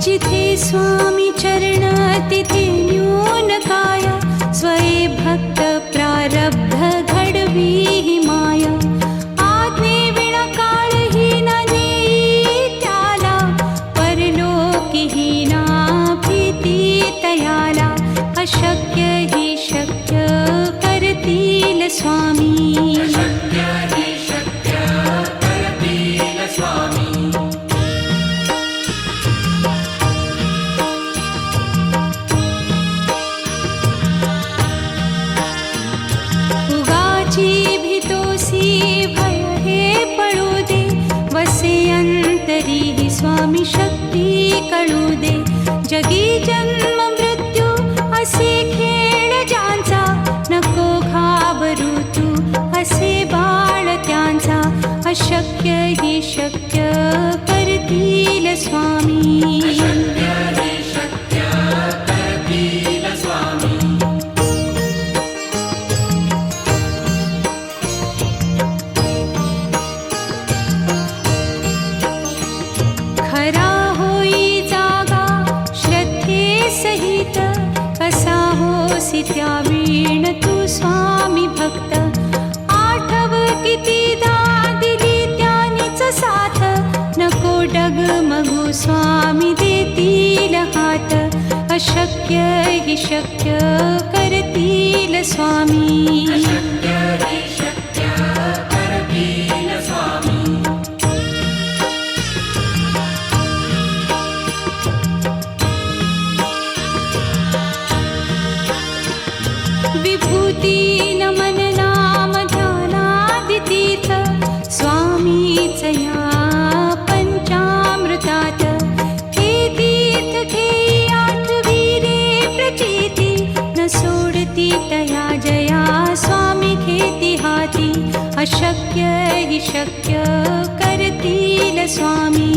जिथे स्वामी चरण तिथे न्यून काया, स्वये भक्त प्रारब्ध घडवी ही माया. आज्ञे विना काळहीन नेई त्याला, परलोकीहीना भीती तयाला. अशक्य ही शक्य करतील स्वामी. स्वामी शक्ती कळू दे. जगी जन्म मृत्यू असे खेळ ज्यांचा, नको घाबरू तू असे बाळ त्यांचा. अशक्य ही शक्य करतील स्वामी. खरा होई जागा श्रद्धे सहित, कसा होसी त्या वीण तू स्वामी भक्त. आठव कितीदा दिली त्यानीच साथ, नको डगमगू स्वामी देतील हात. अशक्य ही शक्य करतील स्वामी. विभूती नमन नाम ध्यानादितीर्थ, स्वामीच या पंचामृतात. हे तीर्थ घेई आठवी रे प्रचिती, न सोडती तया जया स्वामी घेती हाती. अशक्य ही शक्य करतील स्वामी.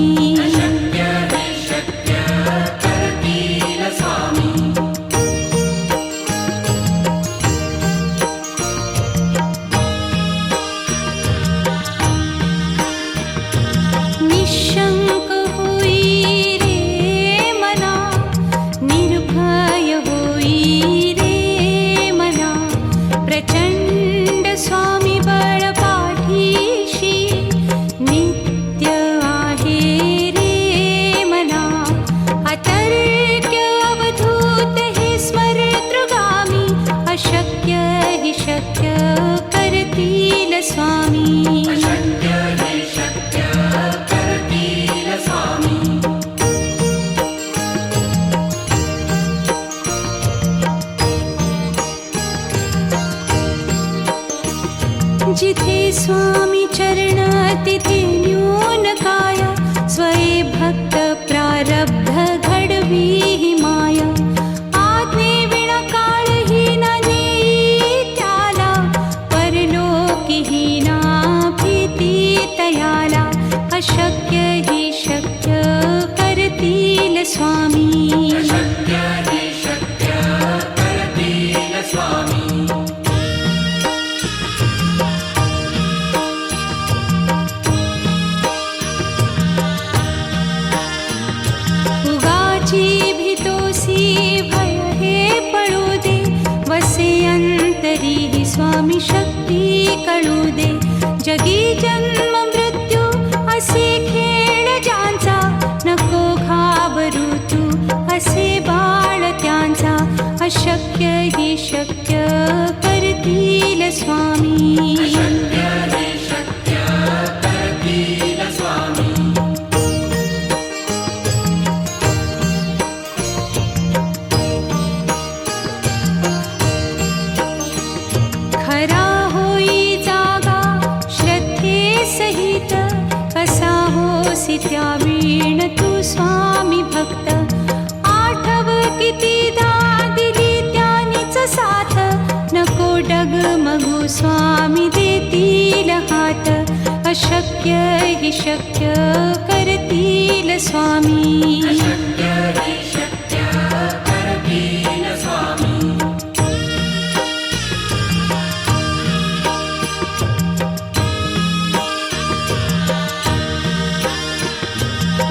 निशंक होई रे मना, निर्भय होई रे मना. प्रचंड स्वामी बळ पाठीशी, नित्य आहे रे मना. अतर्क्य अवधूत हे स्मरतृगामी, अशक्य ही शक्य करतील स्वामी. जिथे स्वामी चरण तिथे न्यून काया, स्वये भक्त प्रारब्ध घडवी ही माया. आज्ञे विना काळहीन नेई त्याला, परलोकीहीना भीती तयाला. अशक्य ही शक्य करतील स्वामी. भय हे पळू दे, वसे अंतरी ही स्वामी शक्ती कळू दे. जगी जन्म मृत्यू असे खेळ ज्यांचा, नको घाबरू तू असे बाळ त्यांचा. अशक्य ही शक्य करतील स्वामी. खरा होई जागा श्रद्धे सहित, कसा होसी त्या वीण तू स्वामी भक्त. आठव कितीदा दिली त्यानीच साथ, नको डगमगू स्वामी देतील हात. अशक्य ही शक्य करतील स्वामी.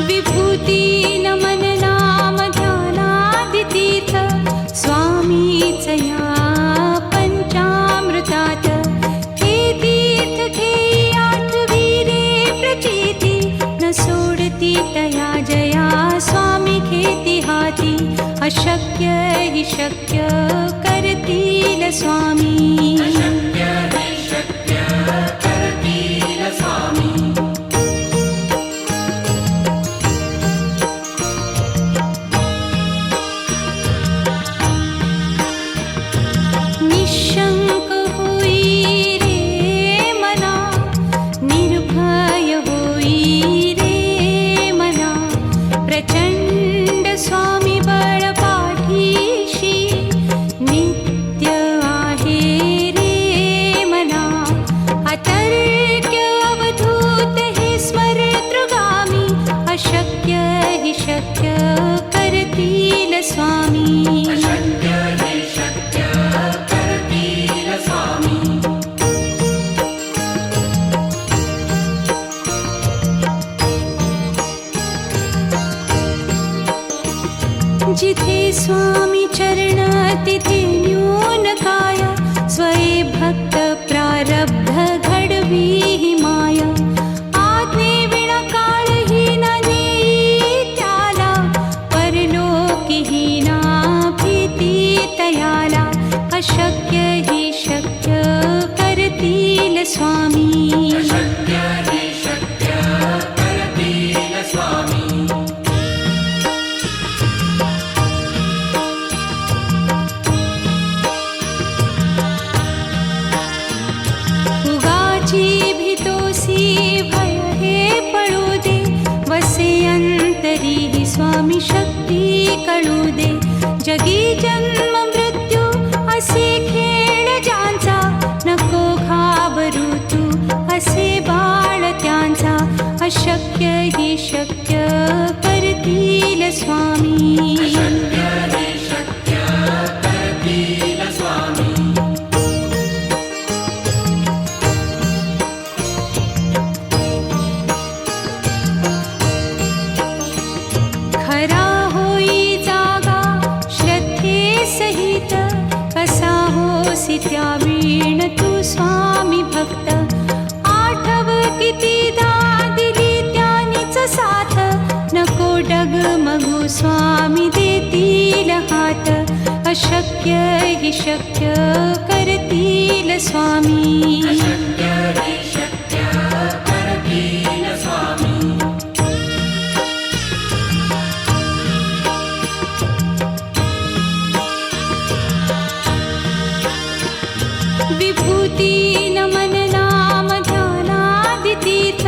विभूती नमन नाम अशक्य हि शक्य करतील स्वामी. अशक्य हि शक्य करतील स्वामी. निशंक होई रे मना, निर्भय होई रे मना, प्रचंड स्वामी बळ पाठीशी नित्य आहे रे मना. अतर्क्य अवधूत हे स्मरतृगामी, अशक्य हि शक्य करतील स्वामी. अशक्य हि शक्य करतील स्वामी. जिथे स्वामी चरण तिथे न्यून काय, स्वये भक्त प्रारब्ध घडवी हि माय. आज्ञे विना काळही न नेई त्याला, परलोकीही ना भीती तयाला. अशक्य हि शक्य करतील स्वामी. अशक्य हि शक्य करतील स्वामी. उगाची भीतोसी भय हे पळू दे, वसे अंतरी हि स्वामी शक्ती कळू दे. जगी जन्म मृत्यू असे खेळ ज्यांचा, नको घाबरू तू असे बाळ त्यांचा. अशक्य हि शक्य करतील स्वामी. अशक्य हि शक्य करतील स्वामी. खरा होई जागा श्रद्धे सहित, कसा होसी त्या वीण तू स्वामी भक्त. आठव कितीदा दिली त्यानीच साथ, नको डगमगू स्वामी देतील हात. अशक्य हि शक्य करतील स्वामी. अशक्य हि शक्य करतील स्वामी. विभूती नमन नाम ध्यानादि तीर्थ,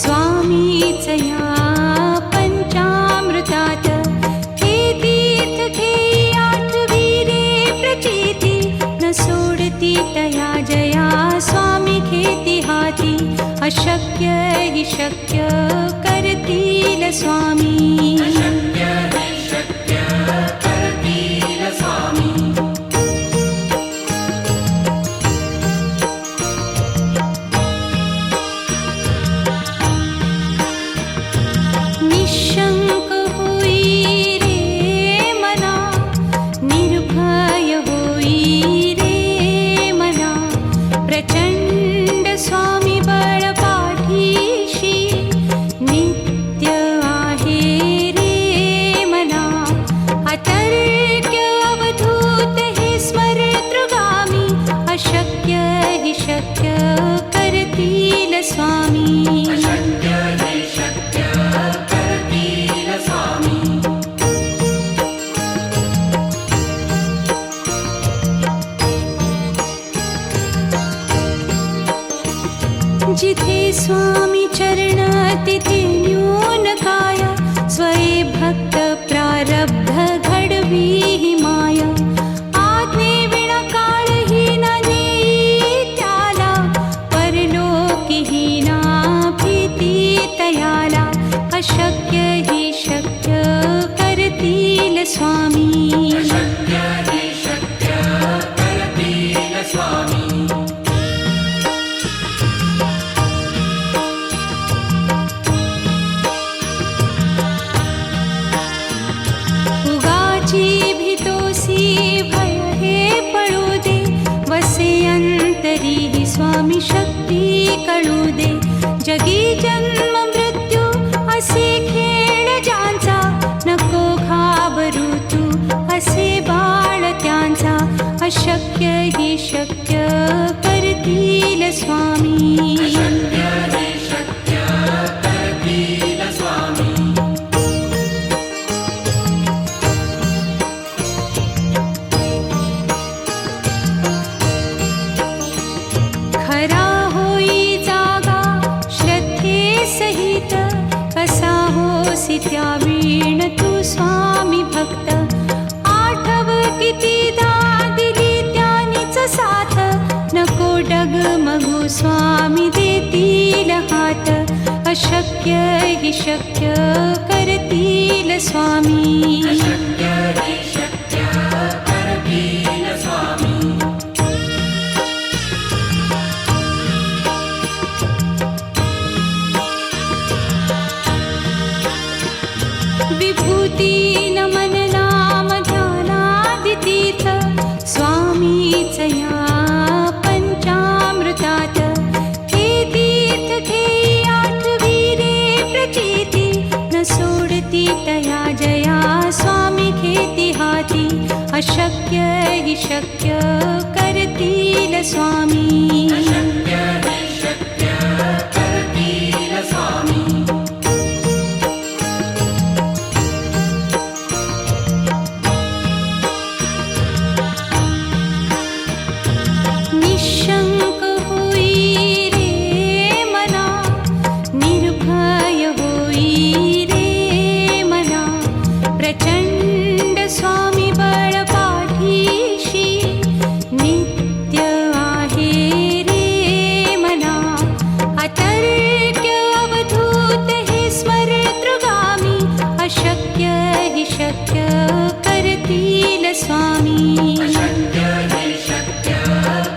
स्वामीच या पंचामृतात. हे तीर्थ घेई आठवी रे प्रचिती, न सोडती तया जया स्वामी घेती हाती. अशक्य हि शक्य करतील स्वामी. अशक्य हि शक्य करतील स्वामी. निशंक होई रे मना, निर्भय होई रे मना, प्रचंड स्वामी बळ पाठीशी नित्य आहे रे मना. अतर्क्य अवधूत हे स्मरतृगामी, अशक्य हि शक्य करतील स्वामी. अशक्य हि शक्य करतील स्वामी. जिथे स्वामी चरण तिथे न्यून काय, स्वये भक्त प्रारब्ध घडवी हि माय. आज्ञे विना काळही न नेई त्याला, परलोकीही ना भीती तयाला. अशक्य हि शक्य करतील स्वामी. अशक्य हि शक्य करतील स्वामी. उगाची भीतोसी भय हे पळू दे, वसे अंतरी हि स्वामी शक्ती कळू दे. जगी जन्म मृत्यू असे खेळ ज्यांचा, नको घाबरू तू अशक्य हि शक्य करतील स्वामी. अशक्य हि शक्य करतील स्वामी. खरा होई जागा श्रद्धे सहित, कसा होसी त्या वीण तू स्वामी भक्त. आठव कितीदा दिली त्यानीच साथ, नको डगमगू स्वामी देतील हात. अशक्य हि शक्य करतील स्वामी. अशक्य हि शक्य करतील स्वामी. विभूती नमन नाम ध्यानादितीर्थ, स्वामीच या पंचामृतात. हे तीर्थ घेई आठवी रे प्रचिती, न सोडती तया जया स्वामी घेती हाती. अशक्य हि शक्य करतील स्वामी. अशक्य हि शक्य करतील स्वामी. निशंक होई रे मना, निर्भय होई रे मना. प्रचंड स्वामी बळ पाठीशी, नित्य आहे रे मना. अतर्क्य अवधूत हे स्मरतृगामी, अशक्य हि शक्य करतील स्वामी. अशक्य हि शक्य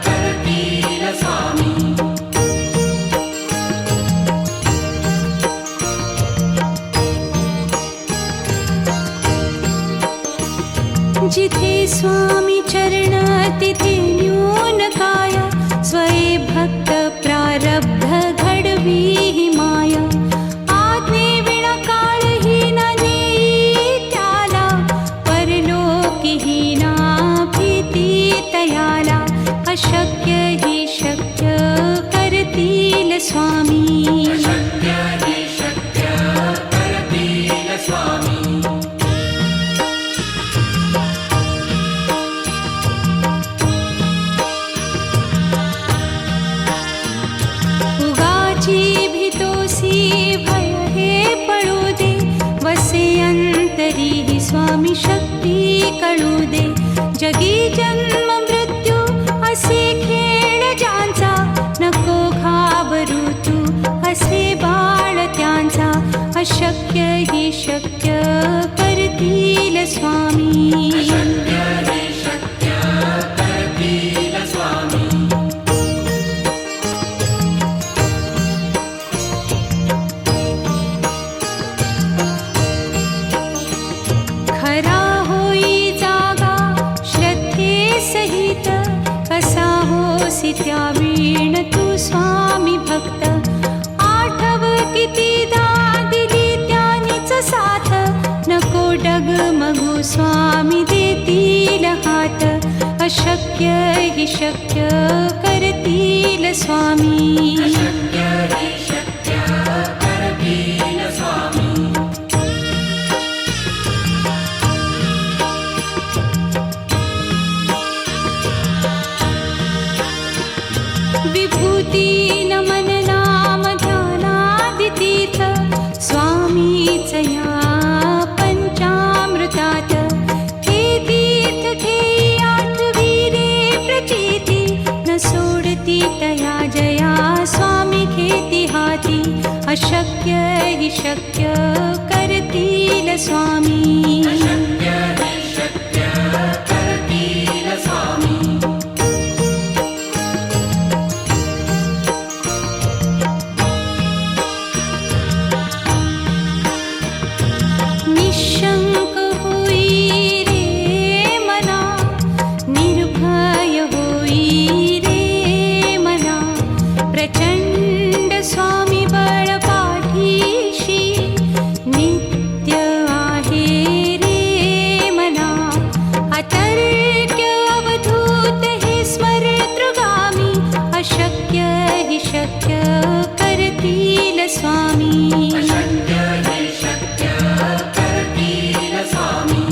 करतील स्वामी. जिथे स्वामी चरण तिथे न्यून काय, स्वये भक्त प्रारब्ध घडवी ही माया. आज्ञे विना काळही न नेई त्याला, परलोकीही ना भीती तयाला. अशक्य हि शक्य करतील स्वामी. अशक्य हि शक्य करतील स्वामी. उगाची भीतोसी भय हे पळू दे, वसे अंतरी ही स्वामी शक्ती कळू दे. जगी जन्म मृत्यू असे खेळ ज्यांचा, नको घाबरू तू असे बाळ त्यांचा. अशक्य हि शक्य करतील स्वामी. अशक्य हि शक्य करतील स्वामी. खरा होई जागा श्रद्धे सहित, कसा होसी त्या वीण तू स्वामी भक्त. आठव कितीदा दिली त्यानीच साथ, नको डगमगू स्वामी देतील हात. अशक्य हि शक्य करतील स्वामी. अशक्य हि शक्य करतील स्वामी. विभूती नमन नाम ध्यानादितीर्थ, स्वामीच या पंचामृतात. हे तीर्थ घेई आठवी रे प्रचिती, न सोडती तया जया स्वामी घेती हाती. अशक्य हि शक्य करतील स्वामी. अशक्य हि शक्य करतील स्वामी. निशंक होई रे मना, निर्भय होई रे मना. प्रचंड स्वामी बळ पाठीशी, नित्य आहे रे स्वामी अशक्य हे शक्य करतील स्वामी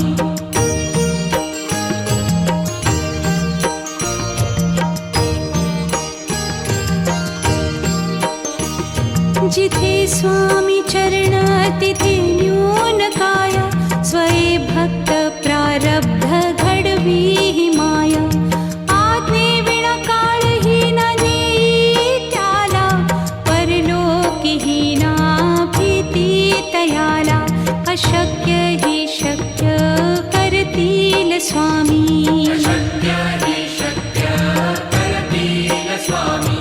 जिथे स्वामी चरण तिथे न्यून काय स्वये भक्त प्रारब्ध घडवी ही माया आज्ञे विना काळही न नेई त्याला परलोकीही ना भीती तयाला अशक्य ही शक्य करतील स्वामी अशक्य हे शक्य करतील स्वामी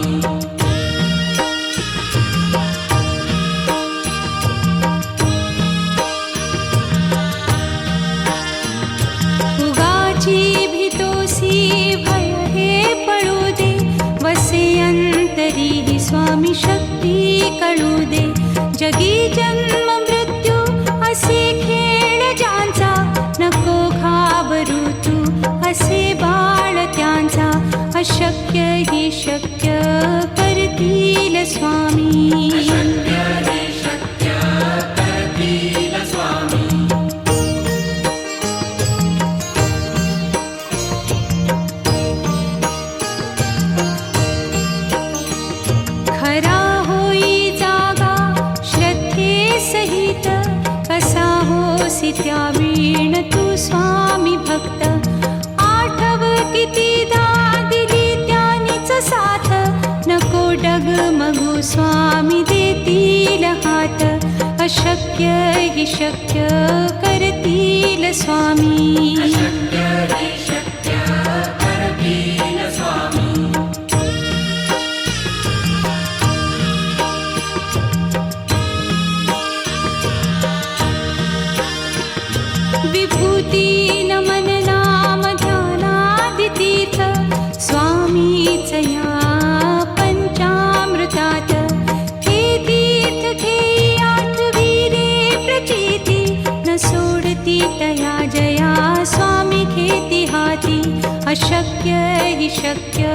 उगाची भीतोसी भय हे पळू दे वसे अंतरी ही स्वामी शक्ती कळू दे जगी जन्म मृत्यू असे खेळ ज्यांचा नको घाबरू तू असे बाळ त्यांचा अशक्य ही शक्य करतील स्वामी अशक्य हे शक्य करतील स्वामी खरा होई जागा श्रद्धे सहित कसा होसी त्या वीण तू स्वामी भक्त आठव कितीदा दिली त्यानीच साथ नको डगमगू स्वामी देतील हात अशक्य ही शक्य करतील स्वामी अशक्य हे शक्य करतील स्वामी विभूती नमन नाम ध्यानादि तीर्थ स्वामीच या पंचामृतात हे तीर्थ घेई आठवी रे प्रचिती न सोडती तया जया स्वामी घेती हाती अशक्य ही शक्य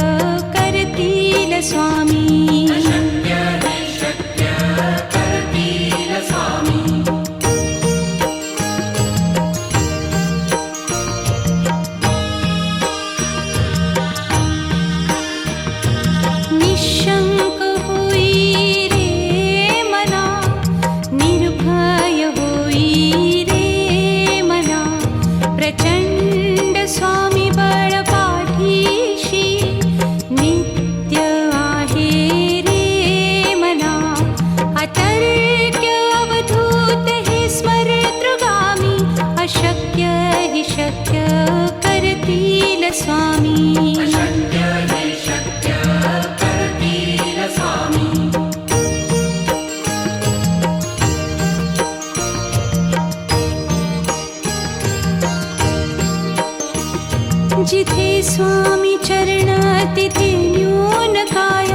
करतील स्वामी अशक्य हे शक्य करतील स्वामी निशंक होई रे मना निर्भय होई रे मना प्रचंड स्वामी बळ पाठीशी नित्य आहे रे मना अतर्क्य अवधूत हे स्मरतृगामी अशक्य हि शक्य करतील स्वामी अशक्य हे शक्य करतील स्वामी जिथे स्वामी चरण तिथे न्यून काय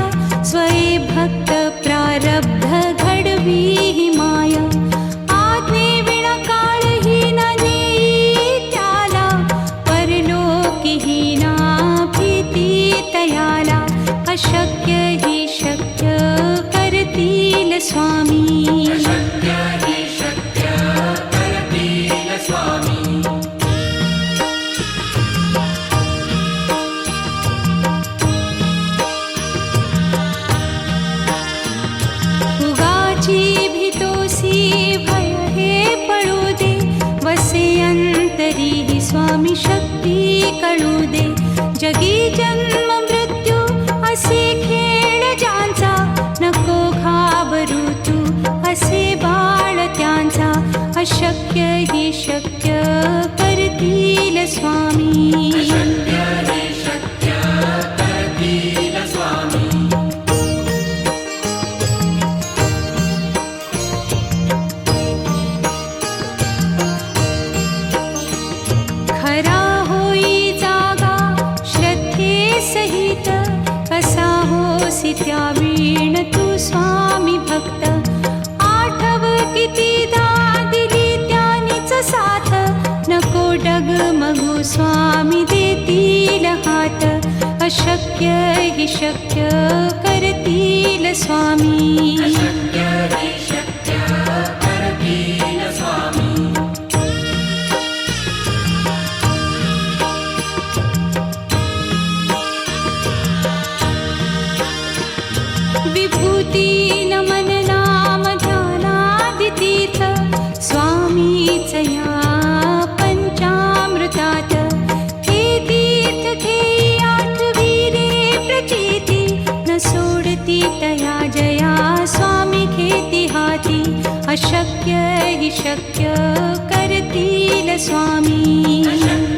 स्वये भक्त प्रारब्ध घडवी ही माया आज्ञे विना काळही न नेई त्याला परलोकीही ना भीती तयाला अशक्य ही शक्य करतील स्वामी अशक्य हे शक्य करतील स्वामी उगाची भीतोसी भय हे पळू दे वसे अंतरी ही स्वामी शक्ती कळू दे जगी जन्म मृत्यू असे खेळ ज्यांचा नको घाबरू तू असे बाळ त्यांचा अशक्य ही शक्य करतील स्वामी अशक्य हे शक्य करतील स्वामी खरा होई जागा श्रद्धे सहित कसा होसी त्या वीण तू स्वामी भक्त आठव कितीदा दिली त्यानीच साथ नको डगमगू स्वामी देतील हात अशक्य हि शक्य करतील स्वामी अशक्य हे हि शक्य करतील स्वामी.